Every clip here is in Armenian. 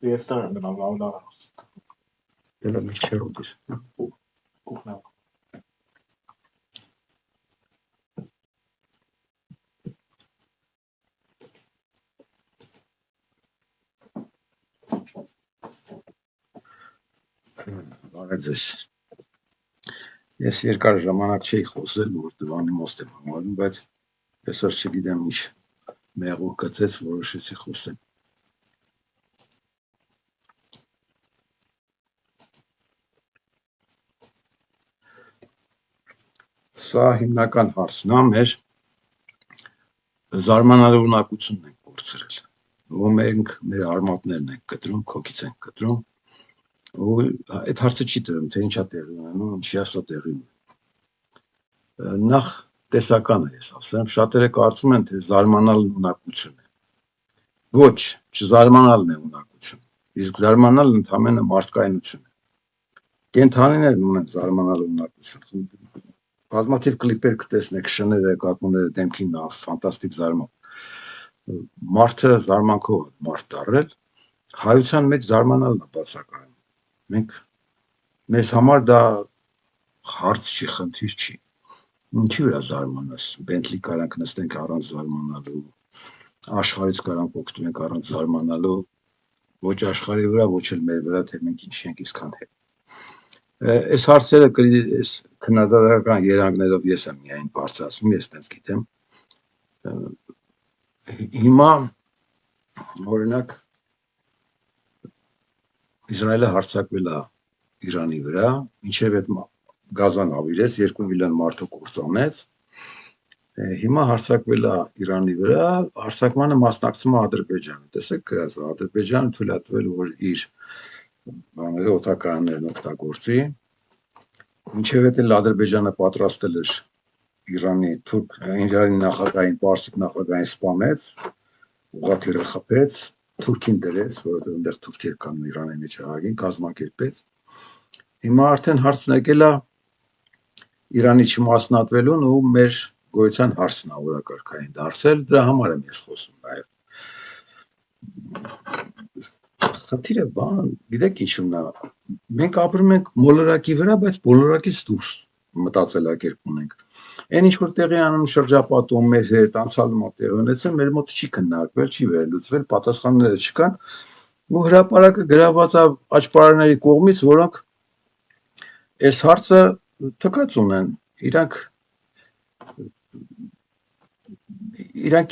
Եստան գնալ լավնա Դելա միչեր ուտիս։ կուխնա Բարեձեզ։ Ես երկար ժամանակ չէի խոսել, որ դվանի մոտ եմ համարում, բայց այսօր չգիտեմ ինչ մեղու գծեց, որոշեցի խոսել։ Սա հիմնական հարցն է, մեր զարմանալի ունակությունն ենք կորցրել, ու մենք մեր արմատներն ենք կտրում, քոքից ենք կտրում, ու այդ հարցը չի տրում, թե ինչա տեղի ունենում, ինչի ասա տեղի ունենում։ Նախ տեսական է, ես ասեմ, շատերը կարծում են, թե զարմանալն ունակություն է։ Ոչ, չզարմանալն է ունակություն, իսկ զարմանալն ընդամենը մարդկայնություն է։ Կենդանիներն ունեն զարմանալ ունակություն։ Բազմաթիվ կլիպեր կտեսնեք, շները, կատուները դեմքին ֆանտաստիկ զարման։ Մարդը զարմանքով մարդ դառել, հայության մեջ զարմանալն է բացակայում։ Մենք մեզ համար դա հարց չի, խնդիր չի։ Ինչի վրա զարմանաս։ Բենթլի կարանք նստենք առանց զարմանալու, աշխարհից կարանք օգտվենք առանց զարմանալու, ոչ աշխարհի վրա, ոչ էլ մեր վրա, թե մենք ինչ ենք իսկան հետ։ Այս հարցերը այս քննադատական երանգներով ես եմ միայն բարձրացնում, ես տենց գիտեմ։ Հիմա օրինակ Իսրայելը հարձակվել է Իրանի վրա, ինչև այդ Գազան ավիրեց, 2 միլիոն մարդու կործանեց։ Հիմա հարձակվել է Իրանի վրա, հարձակմանը մասնակցում է Ադրբեջանը։ Տեսեք գրած, Ադրբեջանը թույլ է տվել, որ իր օդակայաններն օգտագործի, ինչև էլ Ադրբեջանը պատրաստել էր Իրանի նախագահային, պարսիկ նախագահային սպանեց, ուղղաթիռը խփեց, Թուրքին դրեց, որովհետև այնտեղ թուրքեր կան Իրանի մեջ ահագին, կազմակերպեց։ Հիմա արդեն հարցն եկել է Իրանի չմասնատվելուն ու մեր գոյության հարցն է օրակարգային դարձել, դրա համար եմ ես խոսում նաև։ Խնդիրը բան, գիտեք ինչու՞մն է։ Մենք ապրում ենք մոլորակի վրա, բայց բոլորակից դուրս մտածելակերպ ունենք։ Այն ինչ որ տեղի անում շրջապատում մեր հետ անցյալում տեղի ունեցել, մեր մոտ չի քննարկվել, չի վերլուծվել, պատասխանները չկան, ու հրապարակը գրաված է աճպարարների կողմից, որոնք այս հարցը թքած ունեն, իրանք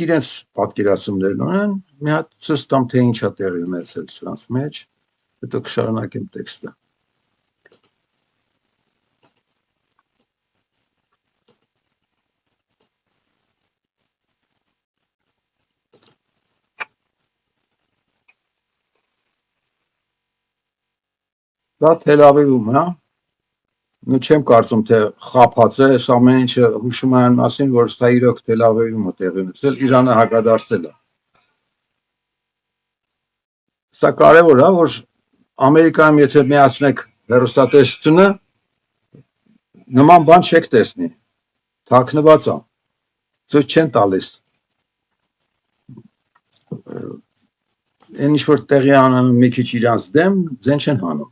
իրենց պատկերացումներն ունեն, մի հատ ցույց տամ, թե ինչ է տեղի ունեցել սրանց մեջ, հետո կշարունակեմ տեքստը։ Դա Թել Ավիվում է, ու չեմ կարծում, թե խաբած է, այս ամեն ինչը հուշում է այն մասին, որ սա իրոք Թել Ավիվում է տեղի ունեցել, Իրանը հակադարձել է։ Սա կարևոր է, որ Ամերիկայում եթե միացնեք հեռուստատեսությունը, նման բան չեք տեսնի, թաքնված է, ցույց չեն տալիս։ Այն ինչ որ տեղի անում մի քիչ իրանց դեմ, ձեն չեն հանում։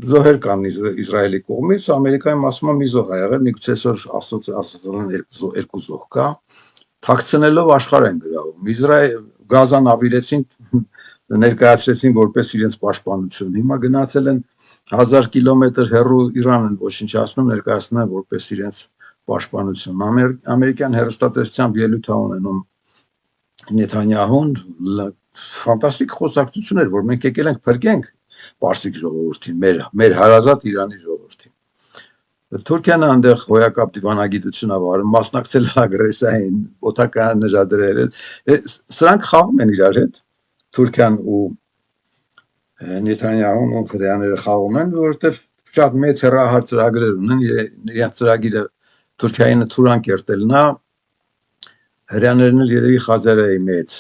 Զոհեր կան Իսրայելի կողմից, Ամերիկայում ասում է մի զոհ է եղել, միգուցե այսօր ասացան 2 զոհ կա, թաքցնելով աշխարհ են գրավում։ Գազան ավիրեցին, ներկայացրեցին որպես իրենց պաշտպանություն։ Հիմա գնացել են 1000 կիլոմետր հեռու Իրան են ոչնչացնում, ներկայացնում են որպես իրենց պաշտպանություն։ Ամերիկյան հեռուստատեսությամբ ելույթ է ունենում Նեթանյահուն, ֆանտաստիկ խոսակցություն էր, որ մենք եկել ենք փրկենք պարսիկ ժողովրդին, մեր հարազատ Իրանի ժողովրդին։ Թուրքիան այնտեղ հոյակապ դիվանագիտություն է վարում, մասնակցել ագրեսիային, օդակայաններ դրել։ Սրանք խաղում են իրար հետ, Թուրքիան ու Նեթանյահուն ու հրեաները խաղում են, որովհետև շատ մեծ հեռահար ծրագրեր ունեն, իրենց ծրագիրը Թուրքիային թուրան կերտելն է, հրեաներն էլ երևի Խազարայի մեծ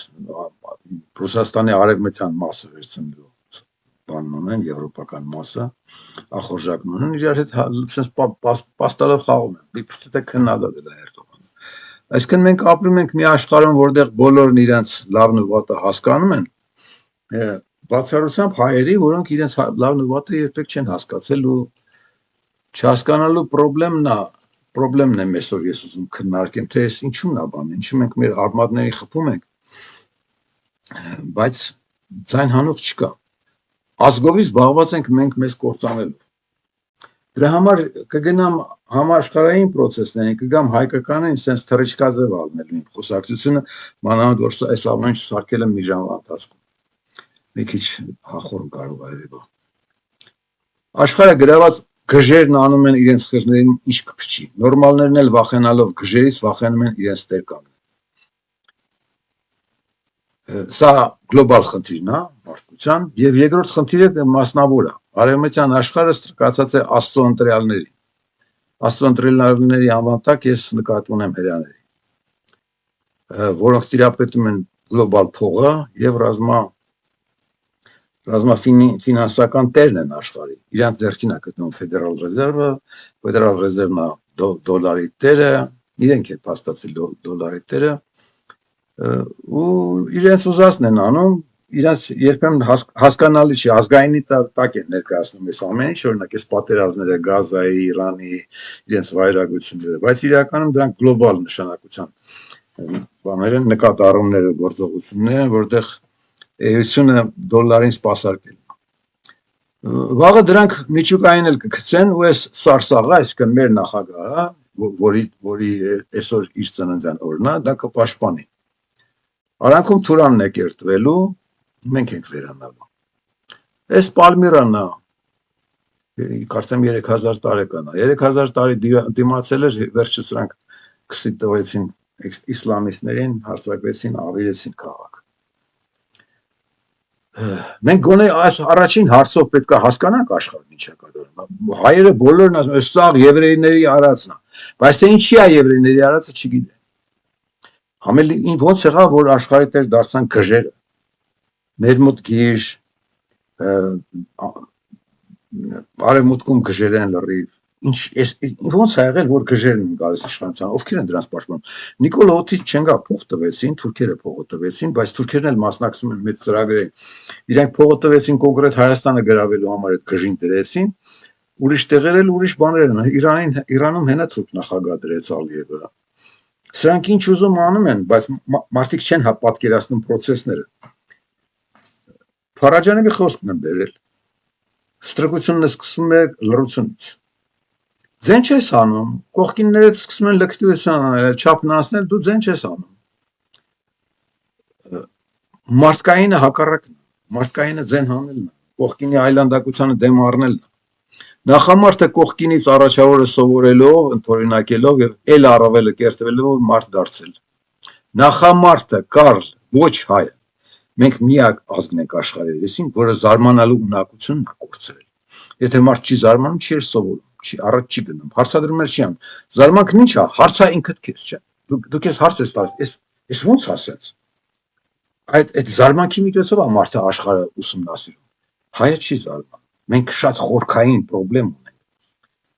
Ռուսաստանի արևմտյան մասը վերցնելու բանն ունեն, եվրոպական մասը, ախորժակն ունեն, իրար հետ պաստալով խաղում են, իբրծե քննադատել է Էրդողանը։ Այսինքն մենք ապրում ենք մի աշխարհում, որտեղ բոլորն իրենց լավն ու վատը հասկանում են, բացառությամբ հայերի, որոնք իրենց լավ նվատը երբեք չեն հասկացել ու չհասկանալու պրոբլեմն է այսօր ես ուզում քննարկեմ, թե այս ինչու՞մն է բանը, ինչու մենք մեր արմատներին խփում ենք, բայց ձայն հանող չկա։ Ազգովի զբաղված ենք մենք մեզ կործանելով։ Դրա համար կգնամ համաշխարհային process-ներին, կգամ հայկականին sense թռիչքա ձև ալնելու իմ խոսակցությունը, մանավանդ որ այս ամեն ինչ սարքել եմ մի ժամվա ընթացքում։ Մի քիչ հախորն կարող է երևա։ Աշխարհը գրաված գժերն անում են իրենց խեղներին ինչ կփչի։ Նորմալներն էլ վախենալով գժերից վախենում են իրենց տեր կանգնել։ Սա գլոբալ խնդիրն է մարդկության, եւ երկրորդ խնդիրը մասնավոր է։ Արևմտյան աշխարհը ստրկացած է աստծո ընտրյալների։ Աստծո ընտրյալների անվան տակ ես նկատի ունեմ հրեաների, որոնք տիրապետում են գլոբալ փողը եւ ռազմաֆինանսական տերն են աշխարհի։ Իրանց ձեռքին է գտնվում Ֆեդերալ ռեզերվը, Ֆեդերալ ռեզերվն է դոլարի տերը, իրենք են փաստացի դոլարի տերը, ու իրենց ուզածն են անում, իրենց երբեմն հասկանալի չի, ազգայինի տակ են ներկայացնում այս ամեն ինչ, օրինակ այս պատերազմները Գազայի, Իրանի, իրենց վայրագությունները, բայց իրականում դրանք գլոբալ նշանակության բաներ են, նկատառումները, գործողություններ են, որտեղ էությունը դոլարին սպասարկել։ Վաղը դրանք միջուկային էլ կգցեն ու այս սարսաղը, այսինքն մեր նախագահը, որի այսօր իր ծննդյան օրն է, դա կպաշտպանի։ Արանքում Թուրանն է կերտվելու, մենք ենք վերանալու։ Այս Պալմիրան է, կարծեմ 3000 տարեկան է, 3000 տարի դիմացել էր, վերջը սրանք քսի տվեցին իսլամիստներին, հարձակվեցին, ավիրեցին քաղաք։ Մենք գոնե այս առաջին հարցով պետք է հասկանանք աշխարհն ինչ է կատարում։ Հայերը բոլորն ասում են, սա եվրեյների արածն է, բայց թե ինչի է եվրեյների արածը չգիտեն։ Համել ոնց եղավ, որ աշխարհի տեր դարձան գժերը, ներմուտ գիշ, արևմուտքում գժեր են լրիվ, ոնց է եղել, որ գժերն են գալիս իշխանության, ովքեր են դրանց պաշտպանում։ Նիկոլ Հոթից չենգա փող տվեցին, թուրքերը փողը տվեցին, բայց թուրքերն էլ մասնակցում են մեծ ծրագրերի։ Իրանք փողը տվեցին կոնկրետ Հայաստանը գրավելու համար այդ գժին դրեցին, ուրիշ տեղեր էլ ուրիշ բաներ են։ Իրանում հենա թուրք նախագահ դրեց Ալիևը։ Սրանք ինչ ուզում անում են, բայց մարդիկ չեն պատկերացնում process-ները։ Փարաջանովի խոսքն եմ բերել։ Ստրկությունն սկսվում է լռությունից։ Ձեն չես անում, կողքիններդ սկսում են լկտիության չափն անցնել, դու ձեն չես անում։ Մարդկայինը հակառակն է, մարդկայինը ձեն հանելն է, կողքինի այլանդակությանը դեմ առնելն է։ Նախամարտը կողքինից առաջավորը սովորելով, ընդօրինակելով եւ ել առավելը կերտվելով մարդ դարձել։ Նախամարտը Կարլ, ոչ հայը։ Մենք միակ ազգն ենք աշխարհի երեսին, որը զարմանալու ունակությունն է կորցրել։ Եթե մարդ չի զարմանում, չի սովորում, չի առաջ չի գնում, հարցադրումներ չի անում։ Զարմանքն ի՞նչ է, հարցա ինքդ քեզ, չէ։ Դու քեզ հարց ես տալիս, այս ո՞նց ասեց։ Այդ զարմանքի միջոցով է մարդը աշխարհը ուսումնասիրում։ Հայը չի զարմանում։ Մենք շատ խորքային խնդրեմ ունենք։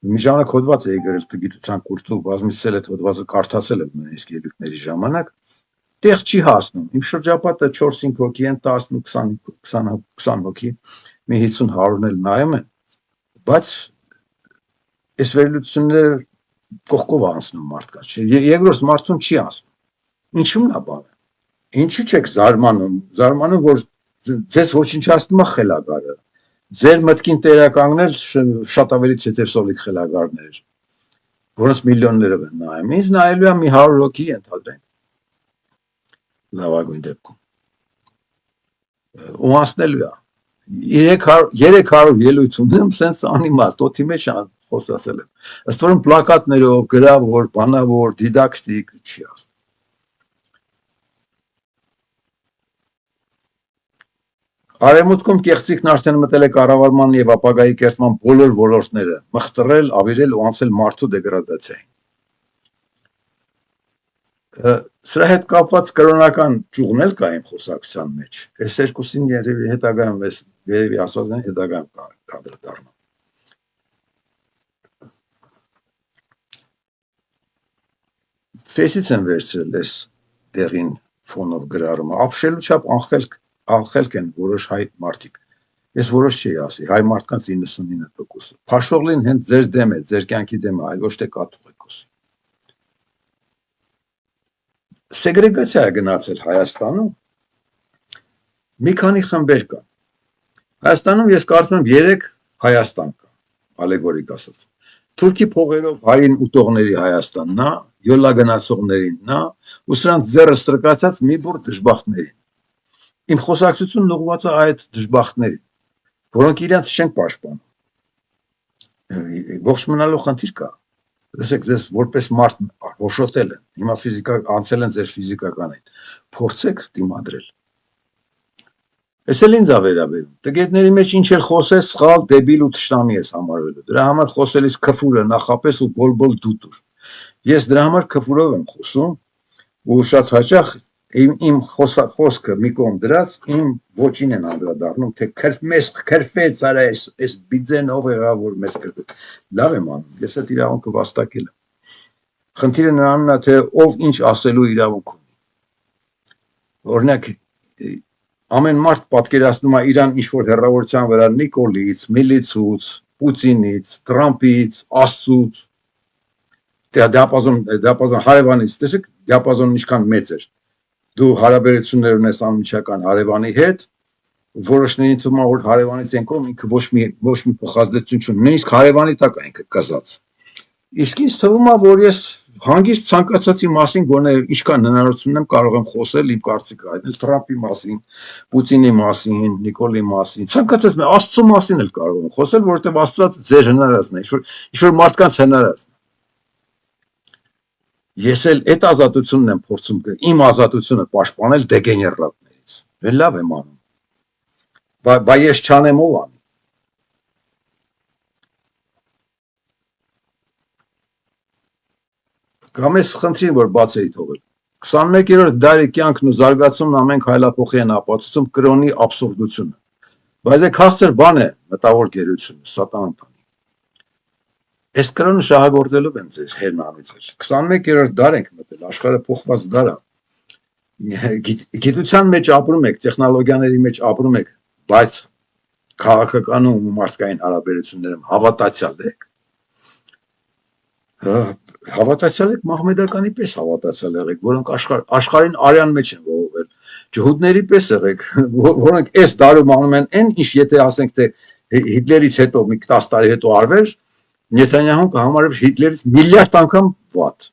Մի ժամանակ հոդված էի գրել գիտության կուրսում, բազմիցս էլ այդ հոդվածը կարդացել եմ նույնիսկ ելույթների ժամանակ, տեղ չի հասնում։ Իմ շրջապատը 4-5 հոգի են, 10-20 հոգի, մի 50-100-ն էլ նայում են, բայց այս վերլուծությունները կողքով անցնում մարդկանց, չէ։ Երկրորդ մարդուն չի անցնում։ Ինչու՞մն է բանը։ Ինչու՞ չեք զարմանում, որ ձեզ ոչնչացնում է խելագարը։ Ձեր մտքին տեղականգնել շատ ավելի ցետեսոլիկ խելագարներ, որոնց միլիոններով են նայում։ Ինձ նայելու է մի 100 հոգի ընդհանրեն։ Լավագույն դեպքում։ Ու անցնելու է։ 300 ելույթ ունեմ, սենց անիմաստ, օդի մեջ խոսացել եմ։ Ըստ որում պլակատներով, գրավոր, բանավոր, դիդակտիկ չի ասում։ Արևմուտքում կեղծիքն արդեն մտել է կառավարման եւ ապագայի կերտման բոլոր ոլորտները, մխտռել, ավիրել ու անցել մարդու դեգրադացիային։ Սրա հետ կապված կրոնական ճյուղն էլ կա իմ խոսակցության մեջ։ Այս երկուսին երևի հետագայում երևի ասվածն հետագայում կանդրադառնամ։ Ֆեյսից եմ վերցրել այս դեղին ֆոնով գրառումը, ապշելու չափ անխելք աղխելք են որոշ հայ մարդիկ։ Ես որոշ չի ասի, հայ մարդկանց 99%-ը։ Փաշողլին հենց ձեր դեմ է, ձեր կյանքի դեմ է, այլ ոչ թե կատուղ եք խոսի։ Սեգրեգացիա է գնացել Հայաստանում, մի քանի խմբեր կան։ Հայաստանում ես կարծում եմ 3 Հայաստան կա, ալեգորիկ ասած։ Թուրքի փողերով հային ուտողների Հայաստանն է, յոլա գնացողներինն է, ու սրանց ձեռը ստրկացած մի բուր դժբախտներին։ Իմ խոսակցությունն ուղղված է այդ դժբախտներին, որոնք իրենց չեն պաշտպանում։ Ողջ մնալու խնդիր կա։ Տեսեք, ձեզ որպես մարդ հոշոտել են, հիմա անցել են ձեր ֆիզիկականին, փորձեք դիմադրել։ Էս էլ ինձ է վերաբերում, տգետների մեջ ինչ էլ խոսես, սխալ, դեբիլ ու թշնամի ես համարվելու, դրա համար խոսելիս քֆուրը նախապես ու բոլ-բոլ դուտուր։ Ես դրա համար քֆուրով եմ խոսում, ու շատ հաճախ իմ խոսքը մի կողմ դրած, իմ ոչին են անդրադառնում, թե մեզ քրֆեց, արա այս բիձեն ով եղավ, որ մեզ քրֆեց։ Լավ եմ անում, ես այդ իրավունքը վաստակել եմ։ Խնդիրը նրանն է, թե ով ինչ ասելու իրավունք ունի։ Օրինակ, ամեն մարդ պատկերացնում է իրան ինչ-որ հեռավորության վրա Նիկոլից, Միլիցուց, Պուտինից, Տրամպից, Աստծուց, դիապազոն հարևանից, տեսեք, դիապազոնն ինչքան մեծ էր։ Դու հարաբերություններ ունես անմիջական հարևանի հետ, որոշներին թվում է, որ հարևանից են կողմ, ինքը ոչ մի փոխազդեցություն չունի, նույնիսկ հարևանի տակ է ինքը կզած։ Իսկ ինձ թվում է, որ ես հանգիստ ցանկացածի մասին գոնե ինչքան հնարավորություն եմ կարող եմ խոսել, իմ կարծիքը հայտնել Տրամպի մասին, Պուտինի մասին, Նիկոլի մասին, ցանկացած Աստծո մասին էլ կարող եմ խոսել, որովհետև Աստված ձեր հնարածն է, ինչ-որ մարդկանց հնարածն է։ Ես էլ այդ ազատությունն եմ փորձում, իմ ազատությունը պաշտպանել դեգեներատներից։ Լավ եմ անում։ Բայց ես չանեմ ով անի։ Կամ ես խնդրին, որ բաց էի թողել։ 21-րդ դարի կյանքն ու զարգացումն ամեն քայլափոխի են ապացուցում կրոնի աբսուրդությունը։ Բայց այդ քաղցր բան է մտավոր գերությունը, սատանան տանի։ Այս կրոնը շահագործելով են ձեր հերն անիծել։ 21-րդ դար ենք մտել, աշխարհը փոխված դար է։ Գիտության մեջ ապրում եք, տեխնոլոգիաների մեջ ապրում եք, բայց քաղաքականում ու մարդկային հարաբերություններում հավատացյալ եք։ Հավատացյալ եք, մահմեդականի պես հավատացյալ եղեք, որոնք աշխարհին արյան մեջ են ողողել, ջհուդների պես եղեք, որոնք այս դարում անում են այն, ինչ եթե ասենք թե Հիտլերից հետո մի 10 տարի հետո արվեր, Նեթանյահուն կհամարեր Հիտլերից միլիարդ անգամ վատ։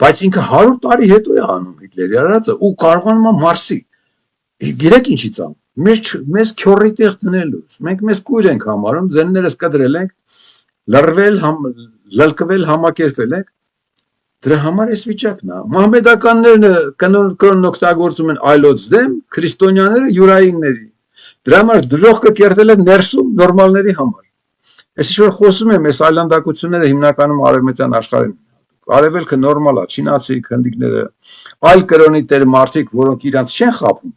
Բայց ինքը 100 տարի հետո է անում Հիտլերի արածը ու կարողանում է Մարսի։ Գիտեք ինչից ան։ Մեզ քյորի տեղ դնելուց։ Մենք մեզ կույր ենք համարում, ձեններս կդրել ենք, լլկվել, համակերպվել ենք։ Դրա համար էս վիճակն է։ Մահմեդականներն կրոնն օգտագործում են այլոց դեմ, քրիստոնյաները յուրայինների։ Դրա համար դժոխքը կերտել են ներսում նորմալների համար։ Ես ինչ-որ խոսում եմ, այս այլանդակությունները հիմնականում արևմտյան աշխարհին։ Արևելքը նորմալ է, չինացիք, հնդիկները, այլ կրոնի տեր մարդիկ, որոնք իրանց չեն խաբում,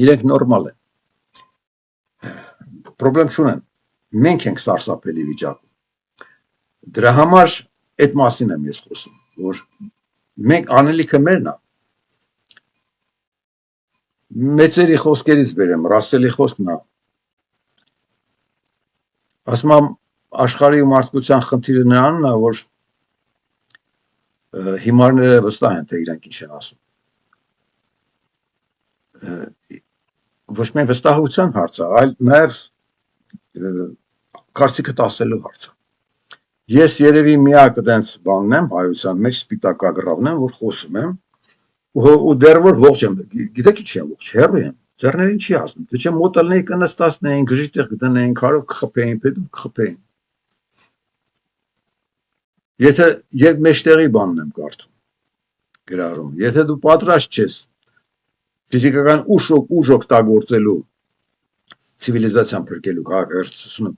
իրենք նորմալ են։ Պրոբլեմ չունեն։ Մենք ենք սարսափելի վիճակում։ Դրա համար այդ մասին եմ ես խոսում, որ մենք անելիքը մերն է։ Մեծերի խոսքերից բերեմ, Ռասելի խոսքն է։ Ասում եմ, աշխարհի ու մարդկության խնդիրը նրանն է, որ հիմարները վստահ են, թե իրանք ինչ են ասում։ Ոչ միայն վստահության հարց է, այլ նաև կարծիքդ ասելու հարց է։ Ես երևի միակ այդպես բանն եմ հայության մեջ, սպիտակագրավն եմ, որ խոսում եմ, ու դեռ որ ողջ եմ, գիտեք ինչ եմ ողջ, հեռու եմ, ձեռներին չի ասում, թե չէ մոտ ելնեի կնստացնեին, գժի տեղ կդնեին, քարով կխփեին, պետք կխփեին։ Եթե մեջտեղի բանն եմ կարդում, գրառում, եթե դու պատրաստ չես ֆիզիկական ուժ օգտագործելու ցիվիլիզացիան փրկելու, քաղաքացիությունը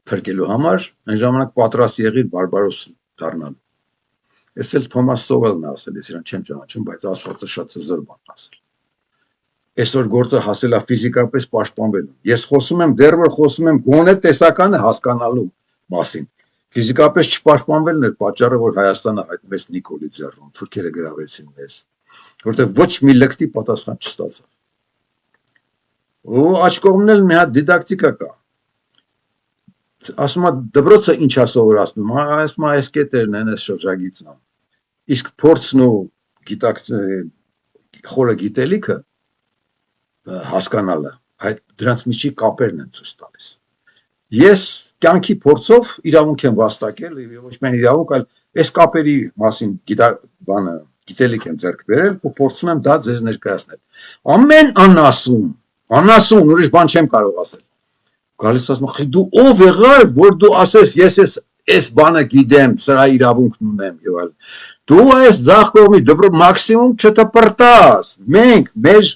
փրկելու համար, այն ժամանակ պատրաստ եղիր բարբարոս դառնալու։ Ես էլ Թոմաս Սովելն ասել, ես իրան չեմ ճանաչում, բայց Աստվածը շատ հզոր բան ասել։ Այսօր գործը հասել է ֆիզիկապես պաշտպանվելու։ Ես խոսում եմ, դեռ որ խոսում եմ գոնե տեսականը հասկանալու մասին։ Ֆիզիկապես չպաշտպանվելն էր պատճառը, որ Հայաստանը հայտնվեց Նիկոլի ձեռում, թուրքերը գրավեցին մեզ, որտեղ ոչ մի լկտի պատասխան չստացավ։ ու աջ կողմն էլ մի հատ դիդակտիկա կա ասում է դպրոցը ինչա սովորացնում ասում է այս կետերն են այս շրջագիծն իսկ փորձն ու խորը գիտելիքը հասկանալը այդ դրանց միջի կապերն են ցույց տալիս ես կյանքի փորձով իրավունք եմ վաստակել ոչ միայն իրավունք այլ այս կապերի մասին գիտելիք եմ ձեռք բերել ու փորձում եմ դա ձեզ ներկայացնել ամեն անասուն ուրիշ բան չեմ կարող ասել գալիս ասում դու ով եղար որ դու ասես ես այս բանը գիտեմ սրա իրավունքն ունեմ եւ այլ դու այս ձախ կողմի դպրոց մաքսիմում չտպրտաս մենք մեր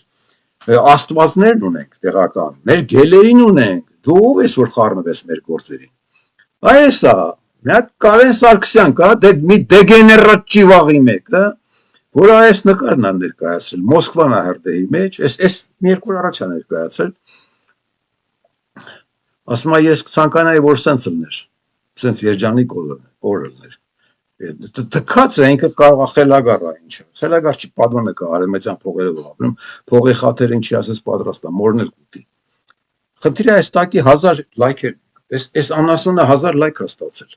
աստվածներն ունենք տեղական մեր գելերին ունենք դու ով ես որ խառնվես մեր գործերին այս է մի հատ Կարեն Սարգսյան կա մի դեգեներատ ճիվաղի մեկը որ այս նկարն է ներկայացրել Մոսկվան է հրդեհի մեջ այս մի երկու օր առաջ է ներկայացրել ասում է ես ցանկանայի որ սենց լիներ սենց երջանիկ օր լիներ թքած է ինքը կարող է խելագար է ինչը խելագար չի պատմանը կա արևմտյան փողերով ապրում փողի խաթերին չի ասես պատրաստ է մորնել կուտի խնդիրը այս տակի 1000 լայքեր այս անասունը 1000 լայք է ստացել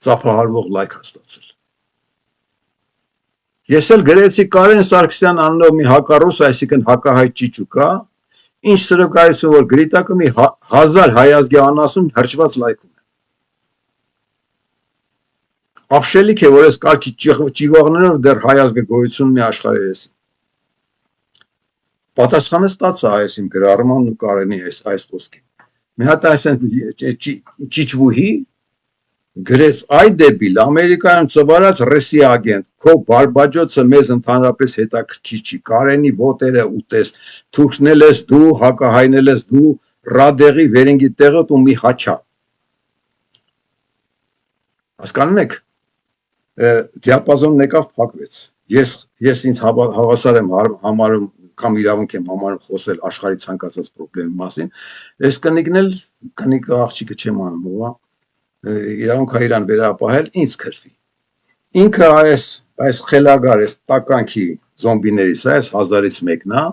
ծափահարվող լայք է ստացել ես էլ գրեցի Կարեն Սարգսյան անունով մի հակառուս այսինքն հակահայ ճիճու կա ինչ սրոկայություն որ գրիտակը մի 1000 հայազգի անասուն հրճված լայք ունի ապշելիք է որ այս կարգի ճիվաղներով դեռ հայազգը գոյություն ունի աշխարհի երեսին պատասխանը ստացա այս իմ գրառմանն ու Կարենի այս խոսքին մի հատ այսեն ճիճվուհի գրեց այ դեպիլ ամերիկայում ծվարած ռեսի ագենտ քո բարբաջոցը մեզ ընդհանրապես հետաքրքիր չի Կարենի ոտերը ուտես թուրքնել ես դու հակահայնել ես դու ռադեղի վերինգի տեղդ ու մի հաչա հասկանում եք դիապազոնն եկավ փակվեց ես ինձ հավասար եմ համարում կամ իրավունք եմ համարում խոսել աշխարհի ցանկացած խնդրի մասին այս կնիկն էլ կնիկ աղջիկը չեմ անում ով իրավունք է իրան վերապահել ինձ քրվի ինքը այս խելագար այս տականքի զոմբիներից այս 1000-ից մեկն է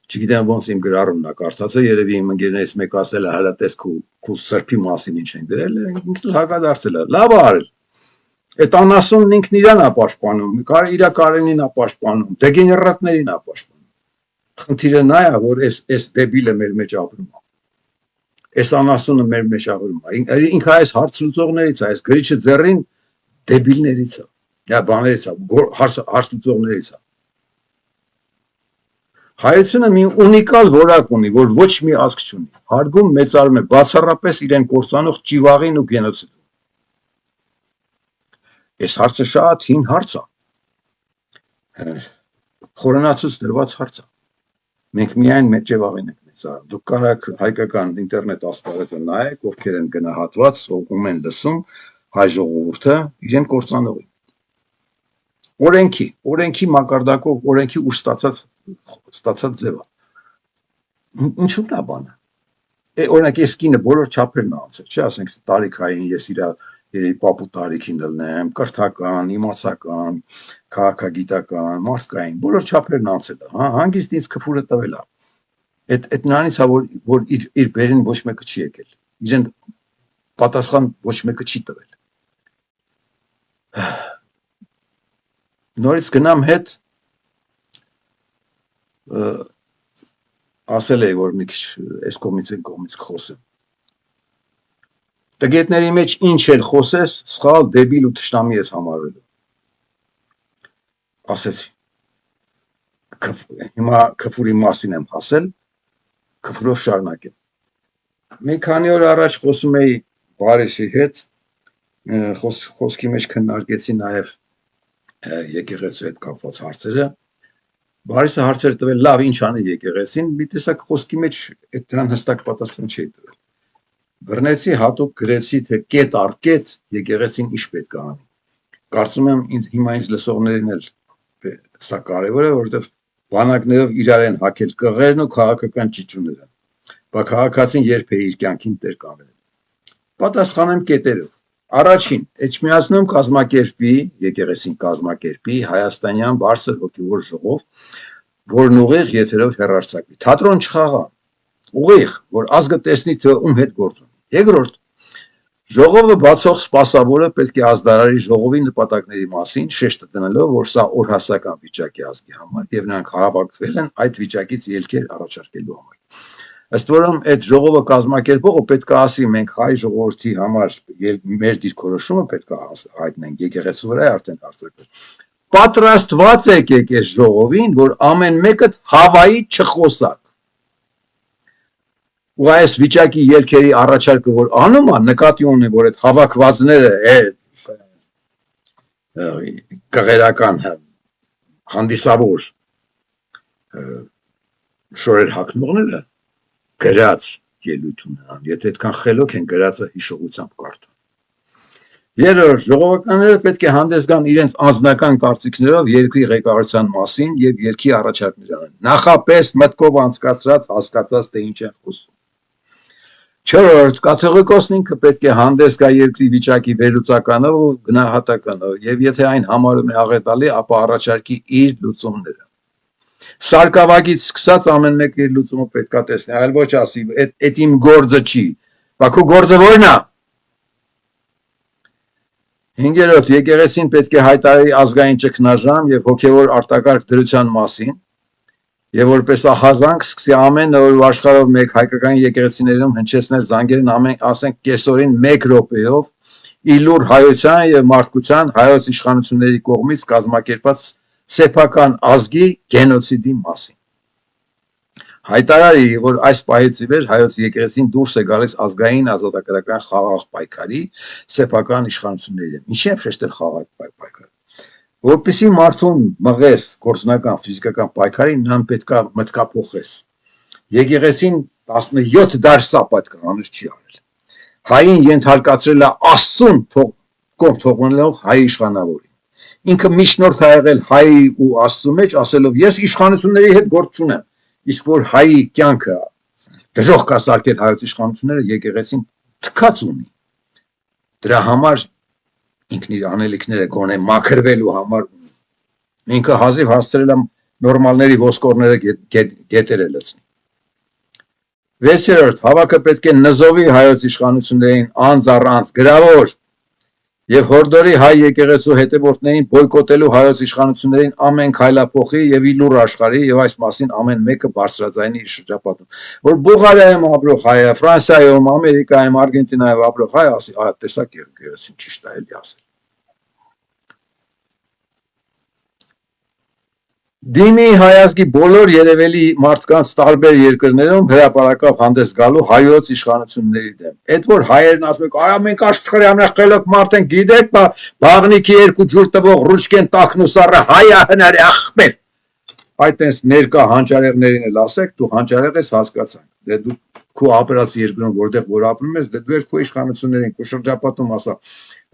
չգիտեմ ոնց իմ գրառումն է կարծացել երևի իմ ընկերներից մեկը ասել է հələ տես քու սրբի մասին ինչ են գրել ինքը հակադարձել է լավ արել այդ անասունն ինքն իրան է պաշտպանում իր Կարենին է պաշտպանում դեգեներատներին է պաշտպանում խնդիրը նա է որ այս դեբիլը մեր մեջ ապրում է այս անասունը մեր մեջ ապրում է ինքը այս հարց լուծողներից է այս գրիչը ձեռին դեբիլներից է դա բաներից է հարց լուծողներից է հայությունը մի ունիկալ որակ ունի որ ոչ մի ազգ չունի հարգում մեծարում է բացառապես իրեն կործանող ճիվաղին ու գենոցիդին այս հարցը շատ հին հարց է խորենացուց դրված հարց է մենք միայն մեջևաղին ենք մեծարում դուք կարաք հայկական ինտերնետ ասպարեզը նայեք ովքեր են գնահատված ում են լսում հայ ժողովուրդը իրեն կործանող օրենքի մակարդակով օրենքի ուժ ստացած ձև է ինչու՞ն է բանը օրինակ ես կինը բոլոր չափերն անցել չէ ասենք տարիքային ես իր պապու տարիքին դլնեմ կրթական իմացական քաղաքագիտական մարդկային բոլոր չափերն անցել է հանգիստ ինձ քֆուրը տվել է այդ նրանից է որ իր բերին ոչ մեկը չի եկել իրեն պատասխան ոչ մեկը չի տվել նորից գնամ հետ ասել էի որ մի քիչ այս կողմից այն կողմից խոսեմ տգետների մեջ ինչ էլ խոսես սխալ դեբիլ ու թշնամի ես համարվելու ասեցի հիմա քֆուրի մասին եմ ասել քֆուրով շարունակեմ մի քանի օր առաջ խոսում էի Բարիսի հետ խոսքի մեջ քննարկեցի նաև եկեղեցու հետ կապված հարցերը Բարիսը հարցեր տվել լավ ինչ անի եկեղեցին մի տեսակ խոսքի մեջ այդ դրան հստակ պատասխան չի տվել բռնեցի հատուկ գրեցի թե կետ առ կետ եկեղեցին ինչ պետք է անի կարծում եմ հիմա ինձ լսողներին էլ սա կարևոր է որովհետև բանակներով իրար են հակել կղերն ու քաղաքական ճիճուները բա քաղաքացին երբ է իր կյանքին տեր կանել պատասխանեմ կետերով առաջին Էջմիածնում կազմակերպի եկեղեցին կազմակերպի հայաստանյան բարձր հոգևոր ժողով որն ուղիղ եթերով հեռարձակվի։ Թատրոն չխաղա, ուղիղ, որ ազգը տեսնի, թե ում հետ գործ ունի։ Երկրորդ, ժողովը բացող սպասավորը պետք է ազդարարի ժողովի նպատակների մասին, շեշտը դնելով, որ սա օրհասական վիճակ է ազգի համար եւ նրանք հավաքվել են այդ վիճակից ելքեր առաջարկելու համար։ Ըստ որում այդ ժողովը կազմակերպողը պետք է ասի, մենք հայ ժողովրդի համար մեր դիրքորոշումը պետք է հայտնենք եկեղեցու վրա արդեն արձակվել։ Պատրաստված եք այս ժողովին, որ ամեն մեկը հավայի չխոսակ։ Ու այս վիճակի ելքերի առաջարկը որ անում է, նկատի ունի, որ այդ հավաքվածները կղերական հանդիսավոր շորեր հագնողները գրած ելույթ ունենան, եթե այդքան խելոք են գրածը հիշողությամբ կարդան։ Երրորդ, ժողովականները պետք է հանդես գան իրենց անձնական կարծիքներով երկրի ղեկավարության մասին եւ երկրի առաջարկներ անեն, նախապես մտքով անցկացրած հասկացած թե ինչ են խոսում։ Չորրորդ, կաթողիկոսն ինքը պետք է հանդես գա երկրի վիճակի վերլուծականով ու գնահատականով եւ եթե այն համարում է աղետալի, ապա առաջարկի իր լուծումները։ Սարկավագից սկսած ամեն մեկը իր լուծումը պետք է տեսնի, այլ ոչ ասի, այդ իմ գործը չի, բա քո գործը ո՞րն է։ Հինգերորդ, եկեղեցին պետք է հայտարարի ազգային ճգնաժամ եւ հոգեվոր արտակարգ դրության մասին եւ որպես ահազանգ սկսի ամեն օր աշխարհով մեկ հայկական եկեղեցիներում հնչեցնել զանգերն ասենք կեսօրին 1 րոպեով իլուր հայության եւ մարդկության հայոց իշխանությունների կողմից կազմակերպված սեփական ազգի գենոցիդի մասին։ Հայտարարի, որ այս պահից ի վեր հայոց եկեղեցին դուրս է գալիս ազգային ազատագրական խաղաղ պայքարի սեփական իշխանությունների դեմ։ Ինչի՞ է շեշտել խաղաղ պայքար։ Որպեսզի մարդուն մղես գործնական ֆիզիկական պայքարին, նրան պետք է մտքափոխես։ Եկեղեցին 17 դար սա պատկանır չի արել։ Հային ենթարկացրել է Աստծուն կողմ թողնելով հայ իշխանավորին։ Ինքը միջնորդ է եղել հայի ու Աստծու մեջ, ասելով ես իշխանությունների հետ գործ չունեմ, իսկ որ հայի կյանքը դժոխք կա սարքել հայոց իշխանությունները, եկեղեցին թքած ունի։ Դրա համար ինքն իր անելիքները գոնե մաքրվելու համար ունի։ Ինքը հազիվ հասցրել է նորմալների ոսկորները գետերը լցնի։ 6-րդ, հավաքը պետք է նզովի հայոց իշխանություններին անձ առ անձ գրավոր եւ հորդորի հայ եկեղեցու հետևորդներին բոյկոտելու հայոց իշխանություններին ամեն քայլափոխի եւ իլուր աշխարհի եւ այս մասին ամեն մեկը բարձրաձայնի իր շրջապատում, որ Բուլղարիայում ապրող հայը, Ֆրանսիայում, Ամերիկայում, Արգենտինայում ապրող հայը ասի, տեսակ եկեղեցին ճիշտ է էլի ասել։ Դիմի հայազգի բոլոր երևելի մարդկանց տարբեր երկրներում հրապարակավ հանդես գալու հայոց իշխանությունների դեմ։ Այդ որ հայերն ասում են, «Արա մենք աշխարհի ամենախելոք մարդ ենք, գիտեք, բաղնիքի 2 ջուր տվող ռուշկեն տակնուսառը հայա հնարի ախպեր»։ Այդ տես ներկա հանճարեղներին էլ ասեք, դու հանճարեղ ես հասկացանք։ Դե դու քո ապրած երկրում որտեղ որ ապրում ես, դե դու քո իշխանություններին, քո շրջապատում ասա,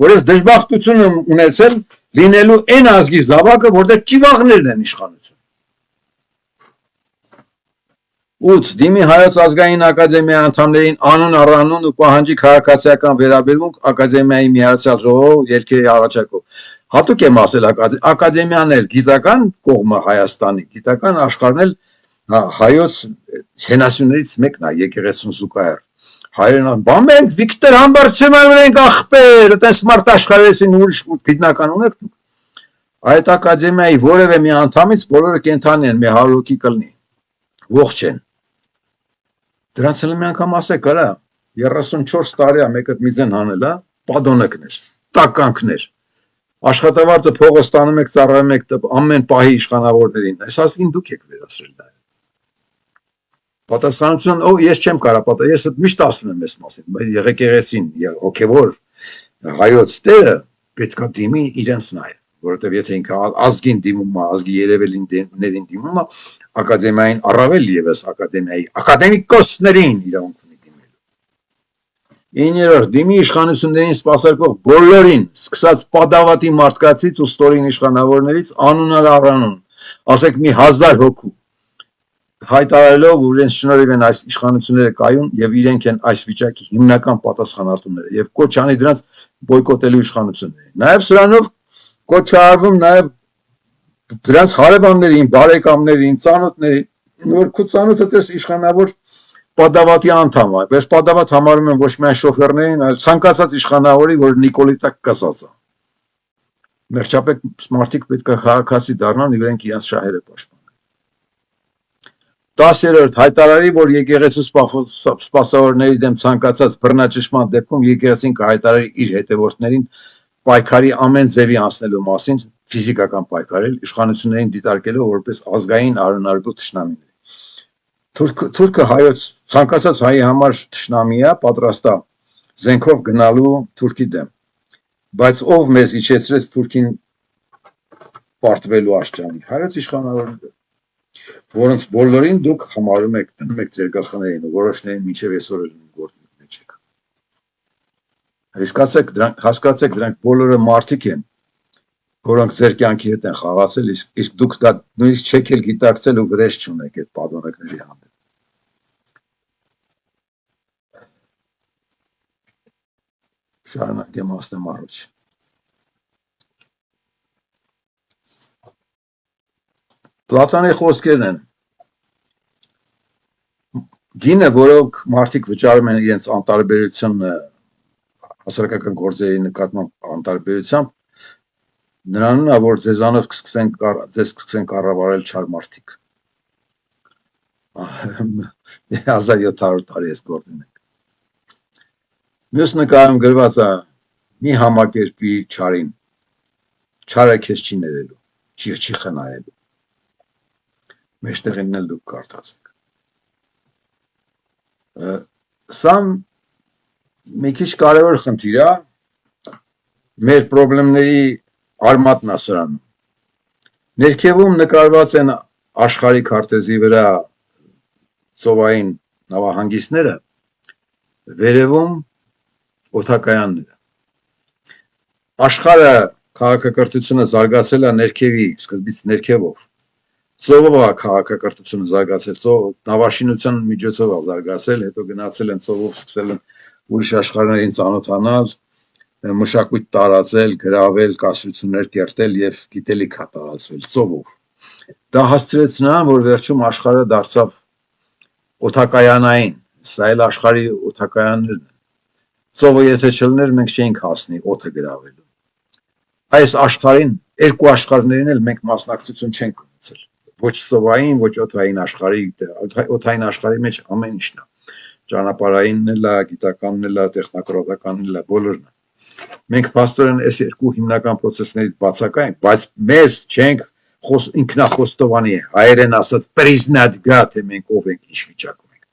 որ ես դժբախտություն եմ ունեցել լինելու այն ազգի զավակը, որտեղ ճիվաղներն են իշխանություն։ 8. Դիմի հայոց ազգային ակադեմիայի անդամներին անուն առանուն ու պահանջի քաղաքացիական վերաբերմունք ակադեմիայի միացյալ ժողով ելքերի առաջարկով։ Հատուկ եմ ասել ակադեմիան էլ գիտական կողմը Հայաստանի, գիտական աշխարհն էլ հայոց հենասյուներից մեկն է, եկեղեցուն զուգահեռ։ Հայերն բան մենք Վիկտոր Համբարձումյանն ենք ախպեր, այդպես մարդ աշխարհեցին ուրիշ գիտնական ունեք դուք։ Այդ ակադեմիայի որևէ մի անդամից բոլորը կենթանի են, մի 100 հոգի կլինի, ողջ են։ Դրանց էլ մի անգամ ասեք, արա 34 տարի է մեկը մի ձեն հանել, պատոնեկներ, տականքներ, աշխատավարձը փողը ստանում եք, ծառայում եք ամեն պահի իշխանավորներին, այս ասին դուք եք վերացրել դա։ Պատասխանություն, ես չեմ կարող պատասխանել, ես միշտ ասում եմ այս մասին, բայց եկեղեցին, հոգևոր հայոց տերը պետք է դիմի իրենց նայ, որովհետև եթե ինքը ազգին դիմում է, ազգի երևելիներին դիմում է, ակադեմիային առավել եւս ակադեմիայի ակադեմիկոսներին իրավունք ունի դիմելու։ 9-րդ, դիմի իշխանություններին սպասարկող բոլորին, սկսած պատավատի մարդկացից ու ստորին իշխանավորներից անուն առանուն, ասեք մի 1000 հոգու, հայտարարելով, որ իրենց շնորհիվ են այս իշխանությունները կայուն եւ իրենք են այս վիճակի հիմնական պատասխանատուները եւ կոչ անի դրանց բոյկոտելու իշխանությունները։ Նաեւ սրանով կոչ արվում նաեւ դրանց հարևաններին, բարեկամներին, ծանոթներին, որ քո ծանոթը տես իշխանավոր պատավատի անդամ է, բայց պատավատ համարում են ոչ միայն շոֆերներին, այլ ցանկացած իշխանավորի, որ Նիկոլիտակ կասած է։ Մերճապետ մարդիկ պետք է քաղաքացի դառնան, իրենք իրենց շահերը պաշտպանեն։ 10-րդ հայտարարի, որ եկեղեցու սպասավորների դեմ ցանկացած բռնաճնշման դեպքում եկեղեցին կհայտարարի իր հետևորդներին պայքարի ամեն ձևի անցնելու մասին, ֆիզիկական պայքարել, իշխանություններին դիտարկելով որպես ազգային արունարբու թշնամիներ։ Թուրքը հայոց ցանկացած հայի համար թշնամի է, պատրաստ է զենքով գնալու Թուրքի դեմ, բայց ով մեզ իջեցրեց Թուրքին պարտվելու աշճանի, հայոց իշխանավորները, որոնց բոլորին դուք համարում եք, դնում եք ձեր գլխներին ու որոշներին մինչև այսօր էլ գործի մեջ եք։ Հասկացեք, դրանք բոլորը մարդիկ են, որոնք ձեր կյանքի հետ են խաղացել, իսկ դուք դա նույնիսկ չեք էլ գիտակցել ու վրեժ չունեք այդ պատոնեկների հանդեպ։ Շարունակեմ ասեմ առաջ։ Պլատոնի խոսքերն են։ Գինը, որոնք մարդիկ վճարում են իրենց անտարբերությունը հասարակական գործերի նկատմամբ անտարբերությամբ, նրանն է, որ ձեզանով ձեզ կսկսեն կառավարել չար մարդիկ։ 1700 տարի ես գործին եք։ Մյուս նկարում գրված է մի համակերպի չարին, չարը քեզ չի ներելու, չի խնայելու։ Մեջտեղինն էլ դուք կարդացեք։ Սա մի քիչ կարևոր խնդիր է, մեր խնդիրների արմատն է սրանում։ Ներքևում նկարված են աշխարհի քարտեզի վրա ծովային նավահանգիստները, վերևում օդակայանները։ Աշխարհը քաղաքակրթությունը զարգացել է ներքևի, սկզբից ներքևով։ Ծովով է քաղաքակրթությունը զարգացել, նավաշինության միջոցով է զարգացել, հետո գնացել են ծովով, սկսել են ուրիշ աշխարհներին ծանոթանալ, մշակույթ տարածել, գրավել, կասրություններ կերտել եւ գիտելիք է տարածվել ծովով։ Դա հասցրեց նրան, որ վերջում աշխարհը դարձավ օդակայանային, սա էլ աշխարհի օդակայաններն են։ Ծովը եթե չլներ, մենք չէինք հասնի օդը գրավելու։ Այս աշխարհին, երկու աշխարհներին էլ մենք մասնակցություն չենք ունեցել։ Ոչ ծովային, ոչ օդային աշխարհի, օդային աշխարհի մեջ ամեն ինչն է։ Ճանապարհայինն էլ է, գիտականն էլ է, տեխնոկրատականն էլ է, բոլորն է։ Մենք փաստորեն այս երկու հիմնական process-ներից բացակայենք, բայց մեզ չենք ինքնախոստովանի, հայերեն ասած признать գա, թե մենք ով ենք, ինչ վիճակում ենք։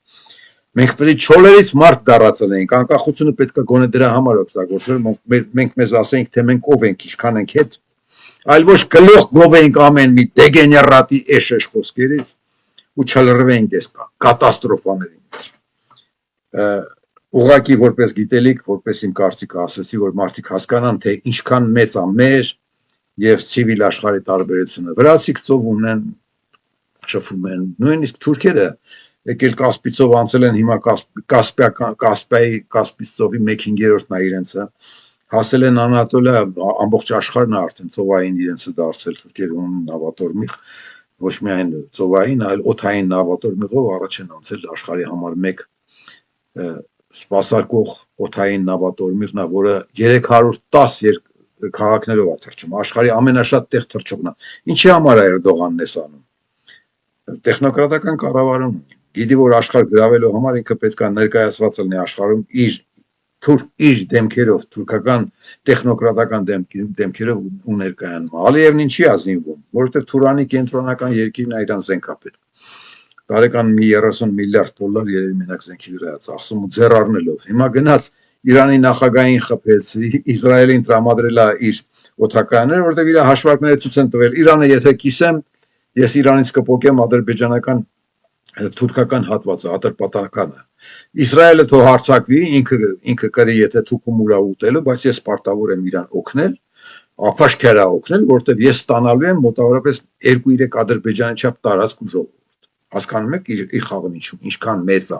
Մենք պետք է չոլերից մարդ դառածել ենք, անկախությունը պետք է գոնե դրա համար օգտագործել, մենք մեզ ասենք, թե մենք ով ենք, ինչքան ենք հետ, այլ ոչ գլուխ գովենք ամեն մի դեգեներատի էշեշ խոսքերից ու չլրվենք այս կատաստրոֆաների մեջ։ Ուղղակի որպես գիտելիք, որպես իմ կարծիքը ասեցի, որ մարդիկ հասկանան, թե ինչքան մեծ է մեր եւ ցիվիլ աշխարհի տարբերությունը։ Վրացիք ծով ունեն, շփում են, նույնիսկ թուրքերը եկել Կասպից ծով անցել են, հիմա Կասպից ծովի 1/5-ն է իրենցը, հասել են Անատոլիա, ամբողջ աշխարհն է արդեն ծովային իրենցը դարձել, թուրքերը ունեն նավատորմիղ, ոչ միայն ծովային, այլ օդային նավատորմիղով առաջ են անցել աշխարհի համար 1 սպասարկող օդային նավատորմիղն է, որը 310 քաղաքներով է թռչում, աշխարհի ամենաշատ տեղ թռչողն է։ Ինչի համար է Էրդողանն էս անում։ Տեխնոկրատական կառավարում ունի։ Գիտի, որ աշխարհ գրավելու համար ինքը պետք է ներկայացված լինի աշխարհում իր դեմքերով, թուրքական տեխնոկրատական դեմքերով ու ներկայանում։ Ալիևն ինչի է զինվում, որովհետև Թուրանի կենտրոնական երկիրն է, իրան զենք է պետք։ Տարեկան մի 30 միլիարդ դոլար երևի մենակ զենքի վրա է ծախսում ու ձեռ առնելով։ Հիմա գնաց Իրանի նախագահային խփեց, Իսրայելին տրամադրել է իր օդակայանները, որտեղ իր հաշվարկները ցույց են տվել, Իրանը եթե կիսեմ, ես Իրանից կփոկեմ ադրբեջանական թուրքական հատվածը, ատրպատականը։ Իսրայելը թող հարձակվի, ինքը կրի, եթե թուքում ուրա ուտելու, բայց ես պարտավոր եմ իրան օգնել, ապաշքերա օգնել, որտեղ ես ստանալու եմ մոտավորապես 2-3 ադրբեջանի չափ տարածք ու ժողովուրդ։ Հասկանում եք իր խաղն ինչքան մեծ է։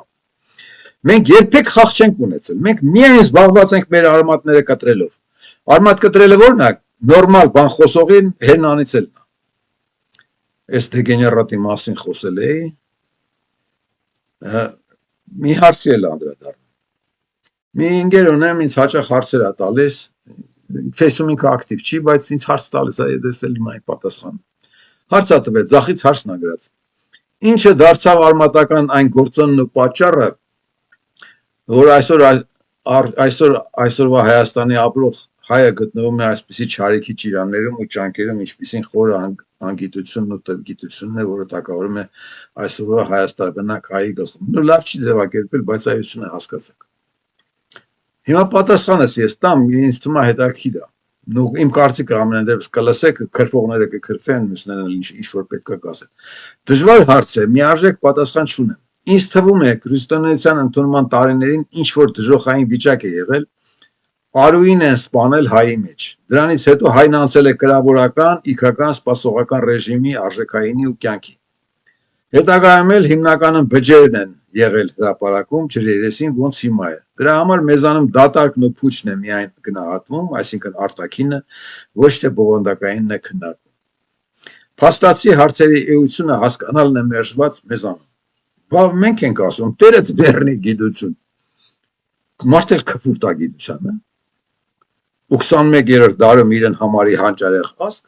Մենք երբեք խաղ չենք ունեցել։ Մենք միայն զբաղված ենք մեր արմատները կտրելով։ Արմատ կտրելը ո՞րն է։ Նորմալ բան խոսողին հերն անիցելն է։ այս դեգեներատի մասին խոսել էի, մի հարցի էլ անդրադառնում։ Մի ընկեր ունեմ, ինձ հաճախ հարցեր է տալիս, Facebook-ում ինքը ակտիվ չի, բայց ինձ հարց տալիս է, ես էլ հիմա պատասխանում։ Հարց է տվել, ձախից հարցն է գրած։ Ինչը դարձավ արմատական այն գործոնն ու պատճառը, որ այսօրվա Հայաստանի ապրող հայը գտնվում է այսպիսի չարիքի ճիրաններում ու ճանկերում, ինչպիսին խորը անգիտությունն ու տգիտությունն է, որը տակավարում է այսօրվա Հայաստանբնակ հայի գլխում։ Նու լավ չի ձևակերպել, բայց այություն է հասկացեք։ Հիմա պատասխանս ես տամ, ինձ թվում է հետաքրքիր է։ Իմ կարծիքը ամենայն դեպս կլսեք, քրֆողները կքրֆեն, մյուսները ինչ-որ պետք է կասեն։ Դժվար հարց է, միարժեք պատասխան չունեմ։ Ինձ թվում է քրիստոնեության ընդունման տարիներին ինչ-որ դժոխային վիճակ է եղել, Արուին են սպանել հայի մեջ։ Դրանից հետո հայն անցել է կրավորական, իգական, սպասողական ռեժիմի արժեքայինի ու կյանքի։ Հետագայում էլ հիմնականում բջերն են եղել հրապարակում ջրերեսին, ոնց հիմա է։ Դրա համար մեզանում դատարկն ու փուչն է միայն գնահատվում, այսինքն արտաքինը, ոչ թե բովանդակայինն է քննարկվում։ Փաստացի հարցերի էությունը հասկանալն է մերժված մեզանում։ Բա մենք ենք ասում, Տերը դեռնի գիտություն։ Մարդ էլ քֆուր տա գիտությանը։ Ու 21-րդ դարում իրեն համարի հանճարեղ ասկ։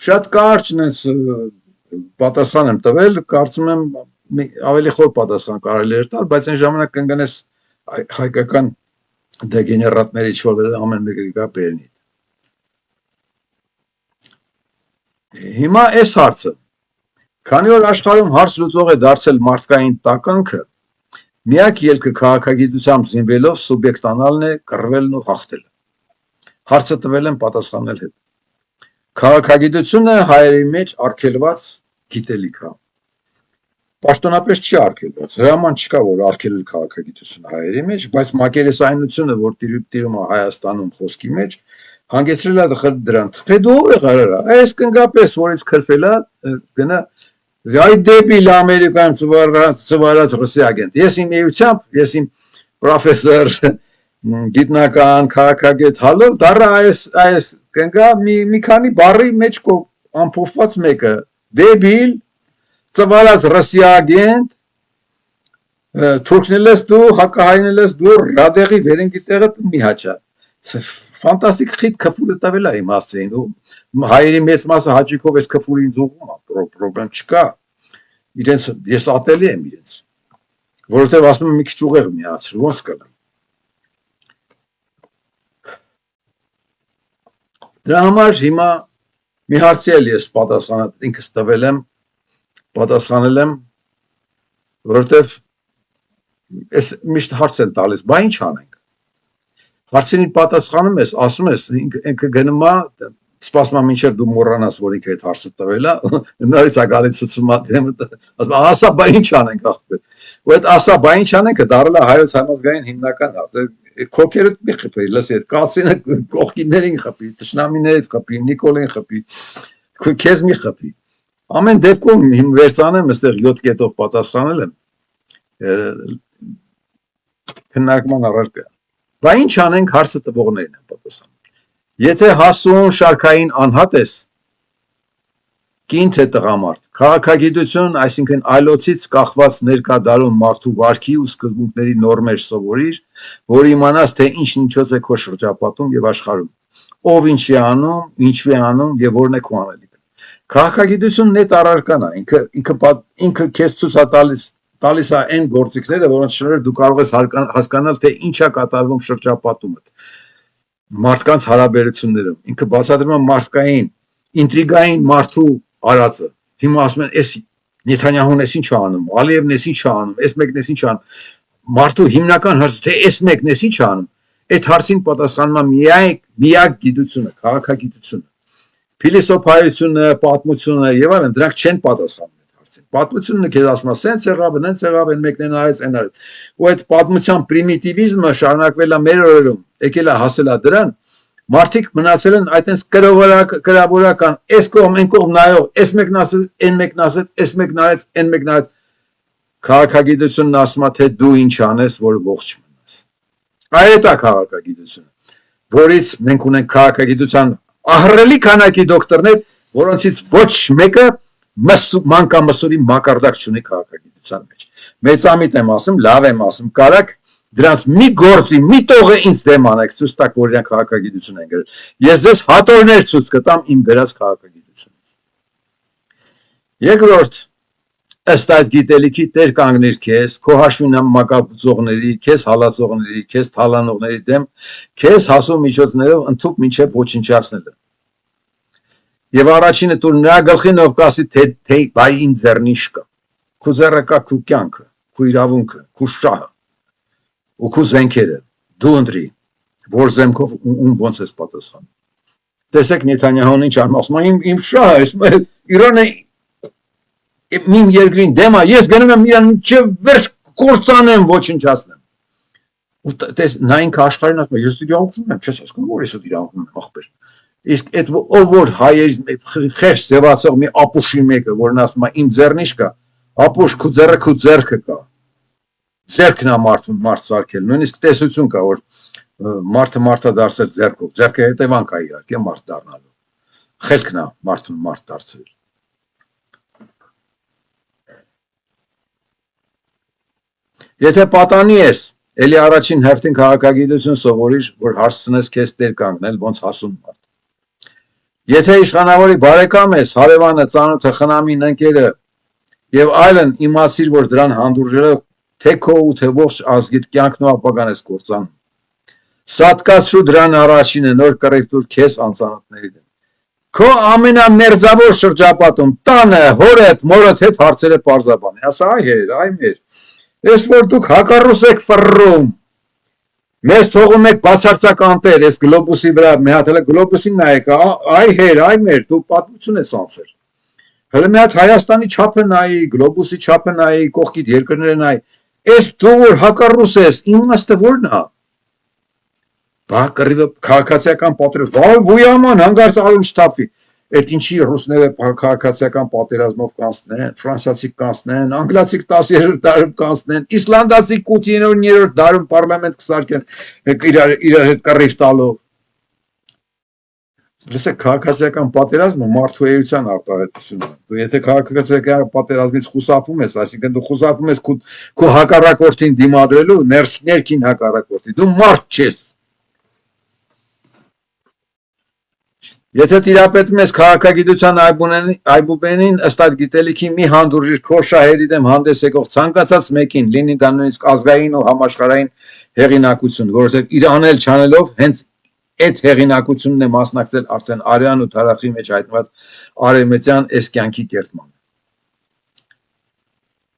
Շատ կարճ նենց պատասխան եմ տվել, կարծում եմ ավելի խոր պատասխան կարելի էր տալ, բայց այն ժամանակ կընկնես հայկական դեգեներատների չորերը ամեն մեկը գա բերնի։ Հիմա այս հարցը, քանի որ աշխարհում հարց լուծող է դարձել մարդկային տականքը, միակ ելքը քաղաքագիտությամբ զինվելով սուբյեկտանալն է, կռվելն ու հաղթելը։ Հարցը տվել եմ, պատասխանել հետ։ Քաղաքագիտությունը հայերի մեջ արգելված գիտելիք է։ Պաշտոնապես չի արգելված, հրաման չկա, որ արգելել քաղաքագիտությունը հայերի մեջ, բայց մակերեսայնությունը, որ տիրում է Հայաստանում խոսքի մեջ, հանգեցրել է դրան։ Թե դու ով եղար հրա, այս կնգապես, որից քրֆել է, գնա Այ դեպիլ Ամերիկայում ծվարած ռուսի ագենտ։ Ես իմ էությամբ, ես իմ պրոֆեսոր, գիտնական, քաղաքագետ հալով, դառա այս կնգա մի քանի բառի մեջ ամփոփված մեկը։ Դեբիլ, ծվարած ռուսի ագենտ, թուրքն ես դու, հակահայն ես դու, ռադեղի վերենգի տեղը մի հաճա։ Ֆանտաստիկ խիտ քֆուրը տվել է իմ հասցեին ու հայերի մեծ մասը հաճիկով այս քֆուրին զուգում է, պրոբլեմ չկա, իրենց, ես ատելի եմ իրենց, որովհետև ասում եմ մի քիչ ուղեղ միացրու, ոնց կլի։ Դրա համար հիմա մի հարցի էլ ես ինքս տվել եմ, պատասխանել եմ, որովհետև ես միշտ հարց են տալիս, բա ինչ անենք։ Հարցին պատասխանում ես, ասում ես, ինքը գնում է, սպասում եմ մինչև դու մոռանաս, որ ինքը այդ հարցը տվել է, նորից է գալիս ցցում է դեմը, ասում ասա բա ինչ անենք ախպեր։ Ու այդ ասա բա ինչ անենքը դառել է հայոց համազգային հիմնական հարց։ Քոքերդ մի խփի, լսի, այդ կասինը կողքիներին խփի, տշնամիներից խփի, Նիկոլին խփի, քեզ մի խփի։ Ամեն դեպքում վերցանեմ, այստեղ 7 կետով պատասխանել եմ։ Քննարկման առարկա։ Բա ինչ անենք հարցը տվողներն են պատասխանում։ Եթե հասուն շարքային անհատ ես, կին թե տղամարդ, քաղաքագիտություն, այսինքն այլոցից կախված ներկա դարում մարդու վարքի ու սկզբունքների նորմեր սովորիր, որ իմանաս, թե ինչ ինչոց է քո շրջապատում եւ աշխարհում, ով ինչ է անում, ինչու է անում եւ որն է քո անելիքը։ Քաղաքագիտությունն է առարկան է, ինքը քեզ ցույց է տալիս է այն գործիքները, որոնց շնորհիվ դու կարող ես հասկանալ, թե ինչ է կատարվում շրջապատումդ, մարդկանց հարաբերություններում, ինքը բացատրում է մարդկային, ինտրիգային մարդու արածը, հիմա ասում են, ես Նեթանյահուն ես ինչ անում, Ալիևն ես ինչ անում, ես մեկն ես ինչ անում, մարդու հիմնական հարցը, թե ես մեկն ես ինչ անում, այդ հարցին պատասխանում է միակ գիտությունը, քաղաքագիտությունը, փիլիսոփայությունը, պատմությունը եւ այլն, դրանք չեն պատասխանում այդ հարցին։ Պատմությունը քեզ ասում է, սենց եղավ, նենց եղավ, այն մեկն են արեց, այն արեց։ Ու այդ պատմության պրիմիտիվիզմը շարունակվել է մեր օրերում, եկել է հասել է դրան, մարդիկ մնացել են այտենց կրավորական, այս կողմ, այն կողմ նայող, այս մեկն ասեց, այն մեկն ասեց, այս մեկն արեց, այն մեկն արեց։ Քաղաքագիտությունն ասում է, թե դու ինչ անես, որ ողջ մնաս։ Այդ է քաղաքագիտությունը, որից մենք ունենք քաղաքագիտության ահռելի քանակի դոկտորներ, որոնցից ոչ մեկը մանկամսուրի մակարդակ չունի քաղաքագիտության մեջ։ Մեծամիտ եմ ասում, լավ եմ ասում, կարակ դրանց մի գործի, մի տողը ինձ դեմ անեք, ցույց տաք, որ իրանք քաղաքագիտություն են գրել։ Ես ձեզ հատորներ ցույց կտամ իմ գրած քաղաքագիտությունից։ Երկրորդ, ըստ այդ գիտելիքի տեր կանգնիր քեզ, քո հաշվին մակաբուծողների, քեզ հալածողների, քեզ թալանողների դեմ, քեզ հասու միջոցներով ընդཐུպ մինչև ոչնչացնելը։ Եվ առաջինը տուր նրա գլխին, ով կասի, թե բայ իմ ձեռնի շկա, քու ձեռը կա քու կյանքը, քու իրավունքը, քու շահը ու քու զենքերը, դու ընտրի, որ զենքով ում ոնց ես պատասխանում։ Տեսեք Նեթանյահուն ինչ ասում, իմ շահը, Իրանը իմ երկրին դեմ է, ես գնում եմ իրան մինչև վերջ կործանեմ, ոչնչացնեմ։ Ու տես նա ինքը աշխարհին ասում է, ես իրավունք ունեմ, չես հասկանում, որ ես իրավունք ունեմ, ախպեր։ Իսկ այդ ով որ հայերի խեղճ ձևացող մի ապուշի մեկը, որն ասում է իմ ձեռնիշ կա, ապուշ քու ձեռքը կա։ Ձեռքն է մարդ սարքել, նույնիսկ տեսություն կա, որ մարդը դարձել ձեռքով, ձեռքը հետևանք է իհարկե մարդ դառնալու։ Խելքն է մարդուն մարդ դարձել։ Եթե պատանի ես, էլի առաջին հերթին քաղաքագիտություն սովորիր, որ հասցնես քեզ տեր կանգնել, ոնց հասուն մարդ։ Եթե իշխանավորի բարեկամ ես, հարևանը, ծանոթը, խնամին, ընկերը եւ այլն, իմացիր, որ դրան հանդուրժելով թե քո ու թե ողջ ազգիդ կյանքն ու ապագան ես կործանում։ Սատկացրու դրան առաջինը նոր կռիվ քեզ անծանոթների դեմ։ Քո ամենամերձավոր շրջապատում, տանը, հորդ, մորդ հետ հարցերը պարզաբանի։ Ասա այ հեր, այ մեր։ Ես որ դուք հակառուս եք ֆռռում։ Մեզ թողում եք բացարձակ անտեր, ես գլոբուսի վրա, մի հատ հələ գլոբուսին նայեք, այ հեր, այ մեր, դու պատմություն ես անցել։ Հələ մի հատ Հայաստանի չափը նայի, գլոբուսի չափը նայի, կողքիդ երկրները նայի։ Ես դու որ հակառուս ես, իմաստը ո՞րն է։ Բա կռիվը քաղաքացիական պատերազմ, վայ վույաման հանգարց արուն չթափվի։ Այդ ինչի ռուսները քաղաքացիական պատերազմով կանցնեն, ֆրանսիացիք կանցնեն, անգլիացիք 10-րդ դարում կանցնեն, իսլանդացիք 8-9-րդ դարում պարլամենտ կսարքեն իրար հետ կռիվ տալով։ Լսեք, քաղաքացիական պատերազմը մարդու էության արտահայտությունն է։ Դու եթե քաղաքացիական պատերազմից խուսափում ես, այսինքն դու խուսափում ես քո հակառակորդին դիմադրելու, ներքին հակառակորդի, դու մարդ չես։ Եթե տիրապետում ես քաղաքագիտության այբուբենին, ըստ այդ գիտելիքի մի հանդուրժիր քո շահերի դեմ հանդես եկող ցանկացած մեկին, լինի դա նույնիսկ ազգային ու համաշխարհային հեղինակություն, որովհետև իր անել չանելով հենց այդ հեղինակությունն է մասնակցել արդեն արյան ու թարախի մեջ հայտնված արևմտյան այս կյանքի կերտմանը։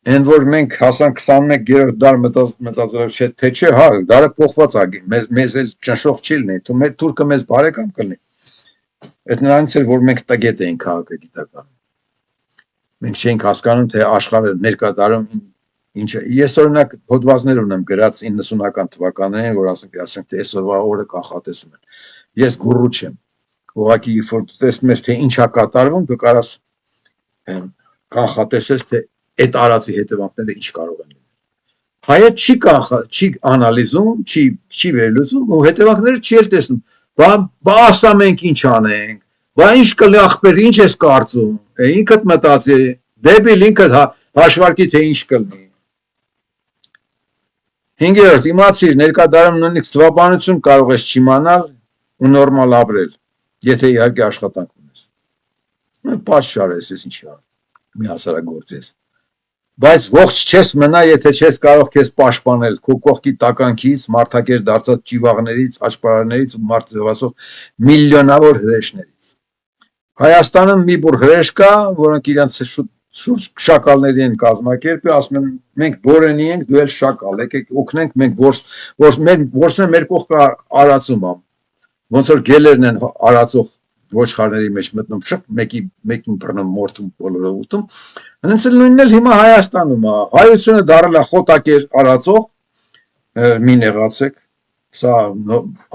Այն որ մենք հասանք 21-րդ դար մտածելով թե չէ, հա, դարը փոխված է, մեզ էլ ճնշող չի լինի, թուրքը մեզ բարեկամ կլինի։ Այդ նրանից էր, որ մենք տգետ էինք քաղաքագիտական։ Մենք չէինք հասկանում, թե աշխարհը ներկա դարում ինչ է։ Ես օրինակ հոդվածներ ունեմ գրած 90-ական թվականներին, որ ասենք թե այսօրվա օրը կանխատեսում են։ Ես գուռու չեմ։ Ուղղակի երբ որ դու տեսնում ես, թե ինչ է կատարվում, դու կարաս կանխատեսես, թե այդ արածի հետևանքները ինչ կարող են լինել։ Հայը չի անալիզում, չի վերլուծում ու հետևանքները չի էլ տեսնում։ Բա ասա մենք ինչ անենք, բա ինչ կլի ախպեր, ինչ ես կարծում, ինքդ մտածի, դեբիլ ինքդ հաշվարկի, թե ինչ կլինի։ 5-րդ, իմացիր, ներկա դարում նույնիսկ ծվաբանություն կարող ես չիմանալ ու նորմալ ապրել, եթե իհարկե աշխատանք ունես։ Պատշար ես, ինչ ա, մի հասարակագործ ես։ Բայց ողջ չես մնա, եթե չես կարող քեզ պաշտպանել քո կողքի տականքից, մարդակեր դարձած ճիվաղներից, աճպարարներից ու մարդ ձևացող միլիոնավոր հրեշներից։ Հայաստանում մի բուր հրեշ կա, որոնք իրենց շակալների են կազմակերպի, ասում են մենք բորենի ենք, դու էլ շակալ, եկեք օգնենք, մենք որսն մեր կողքը արածում ամ։ Ոնց որ գելերն են արածող ոչխարների մեջ մտնում, մեկին բռնում, մորթում, բոլորը ուտում։ Հենց էլ նույնն էլ հիմա Հայաստանում է։ Հայությունը դարել է խոտակեր արածող, մի նեղացեք, սա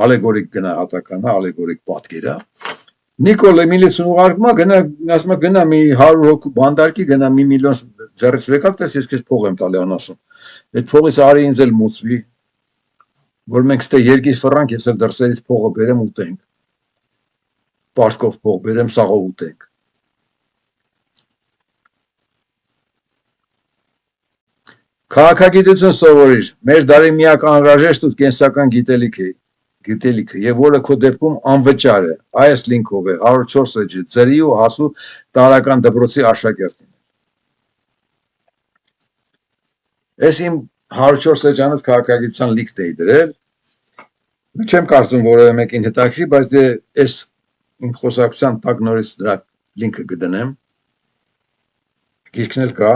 ալեգորիկ գնահատական է, ալեգորիկ պատկեր է։ Նիկոլ Էմիլիցն ուղարկում է, ասում է գնա մի 100 հոգու բանդարկի, գնա մի միլիոն ձեռից վեկա, տես ես քեզ փող եմ տալի անասում։ Այդ փողից արի ինձ էլ մուծվի, որ մենք ստե երկիր ֆրանկ, ես էլ դրսերից փողը բերեմ ուտենք։ Պարսկով փող բերեմ, սաղով ուտենք։ Քաղաքագիտություն սովորիր, մեր դարի միակ անհրաժեշտ ու կենսական գիտելիքը եւ որը քո դեպքում անվճար է։ Այս լինքով է 104 էջը ծրի ու հասու տարական դպրոցի աշակերտին։ Ես իմ 104 էջանոց քաղաքագիտության լիքտ էի դրել։ Չեմ կարծում որևէ մեկին հետաքրի, բայց դե այս իմ խոսակցության տակ նորից դրա լինքը կդնեմ։ Գիրքն էլ կա,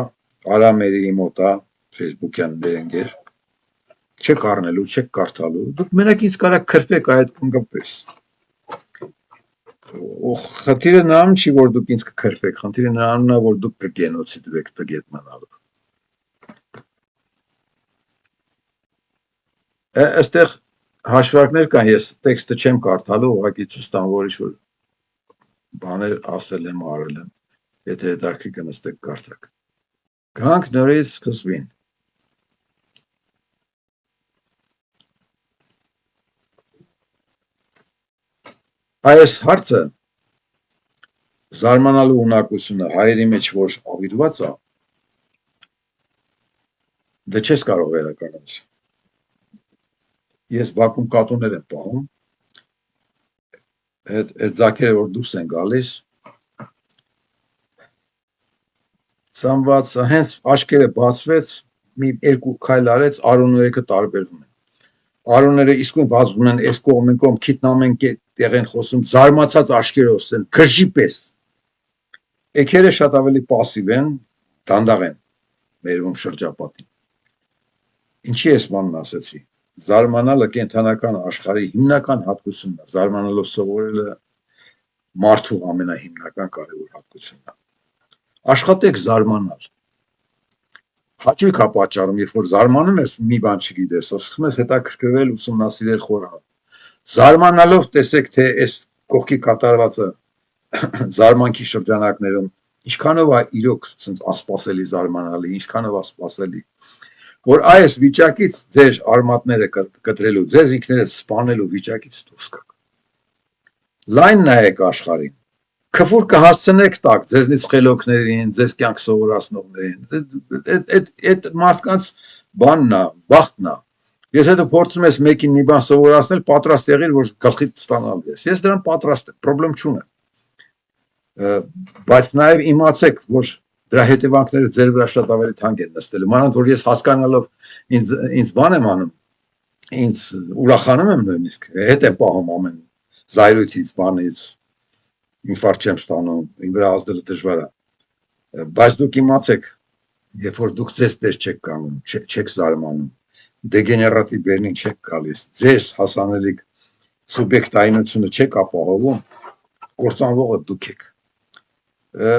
Արամերի մոտա Facebook-յան մեր ընկեր։ Չեք առնելու, չեք կարդալու, դուք մենակ ինձ կարա քրվեք այդ կնկպես։ Խնդիրը նրանում չի, որ դուք ինձ կքրվեք, խնդիրը նրանում է, որ դուք կգենոցիդվեք տգետնանալով։ Այստեղ հաշվարկներ կան, ես տեքստը չեմ կարդալու, ուղղակի ցույց տամ, որ ինչ-որ բաներ ասել եմ, արել եմ, եթե հետաքրքիր կնստեք կարդաք։ Գանք նորից սկզբին։ Այս հարցը զարմանալու ունակությունը հայերի մեջ որ ավիրված է, դե չես կարող վերականգնել։ Ես Բաքում կատուներ եմ պահում, այդ ձագերը որ դուրս են գալիս, ծամված, հենց աչքերը բացվեց, մի երկու քայլ արեց, արունույեկը տարբերվում են։ Արուները իսկույն վազվում են, այս կողմ են կողմ, քիթն ամեն տեղ են խոսում, զարմացած աչքերով ասեն, քրժի պես։ Էգերը շատ ավելի պասիվ են, դանդաղ են մերվում շրջապատին։ Ինչի ես բանն ասեցի, զարմանալը կենթանական աշխարհի հիմնական հատկությունն է, զարմանալով սովորելը մարդու ամենահիմնական կարևոր հատկությունն է։ Աշխատեք զարմանալ։ Հաճույք է պատճառում, երբ որ զարմանում ես, մի բան չգիտես, սկսում ես հետաքրքրվել, ուսումնասիրել խորհալ։ Զարմանալով տեսեք, թե այս կողքի կատարվածը զարմանքի շրջանակներում ինչքանով է իրոք անսպասելի զարմանալի, ինչքանով է սպասելի, որ այս վիճակից ձեր արմատները կտրելու, ձեզ ինքներդ սպանելու վիճակից դուրս գաք։ Լայն նայեք աշխարհին, քֆուր կհասցնեք տակ ձեզնից խելոքներին, ձեզ կյանք սովորացնողներին, այդ մարդկանց բանն է, բախտն է։ Եթե դու փորձում ես մեկին մի բան սովորացնել, պատրաստ եղիր, որ գլխիդ ստանալու ես։ Ես դրան պատրաստ եմ, խնդրեմ չունեմ։ Բայց նաև իմացեք, որ դրա հետևանքները ձեր վրա շատ ավելի թանկ են նստելու։ Մանավանդ որ ես հասկանալով ինձ բան եմ անում, ինձ ուրախանում եմ նույնիսկ, հետ եմ պահում ամեն զայրույթից, բանից, ինֆարկտ չեմ ստանում, իմ վրա ազդելը դժվար է։ Բայց դուք իմացեք, երբ որ դուք ձեզ տեր չեք կանգնում, չեք զարմանում, դեգեներատիվ բերնին չեք գալիս, ձեզ հասանելիք սուբյեկտայնությունը չեք ապահովում, կործանվողը դուք եք։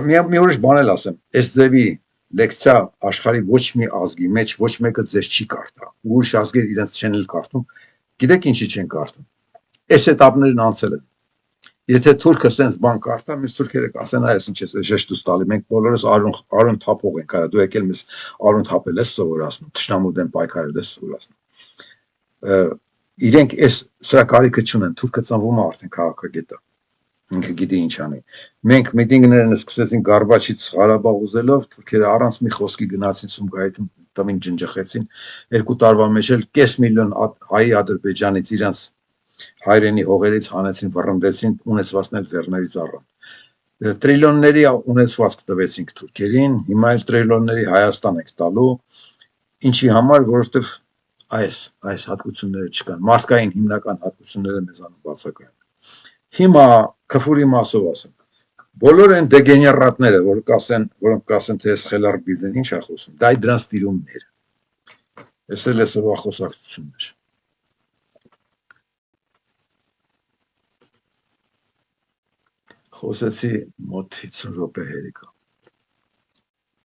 Մի ուրիշ բան էլ ասեմ, այս ձևի լեկցիա աշխարհի ոչ մի ազգի մեջ ոչ մեկը ձեզ չի կարդա, ուրիշ ազգեր իրենց չեն էլ կարդում, գիտեք ինչի չեն կարդում, այս էտապներն անցել են։ Եթե թուրքը սենց բան կարդա, մենք թուրքերը կասեն, այս ինչ է ժեշտուց տալի, մենք բոլորս արուն թափող ենք, դու եկել մեզ արուն թափել ես սովորացնում, թշնամու դեմ պայքարել ես սովորացնում։ Իրենք այս սրա կարիքը չունեն, թուրքը ծնվում է արդեն քաղաքագետ է, ինքը գիտի ինչ անի։ Մենք միտինգներն սկսեցին Գարբաչից Ղարաբաղ ուզելով, թուրքերը առանց մի խոսքի գնացին Սումգայիթում, տվին ջնջխեցին, 2 տարվա մեջ էլ կես միլիոն հայի Ադրբեջանից իրանց հայրենի հողերից հանեցին, վռնդեցին, ունեցվածքներ ձեռներից առան։ Տրիլիոնների ունեցվածք տվեցինք թուրքերին, հիմա էլ տրիլիոնների Հայաստան ենք տալու, ինչի համար, որովհետև այս հատկությունները չկան, մարդկային հիմնական հատկությունները մեզանում բացակայում։ Հիմա քֆուրի մասով ասեմ, բոլոր այն դեգեներատները, որոնք կասեն, թե այս խելառ բիզեն ինչ է խոսում, դա դրանց տիրումներ։ Այս էլ այսօրվա խոսակցություններ։ Խոսեցի մոտ 50 րոպե հերիք։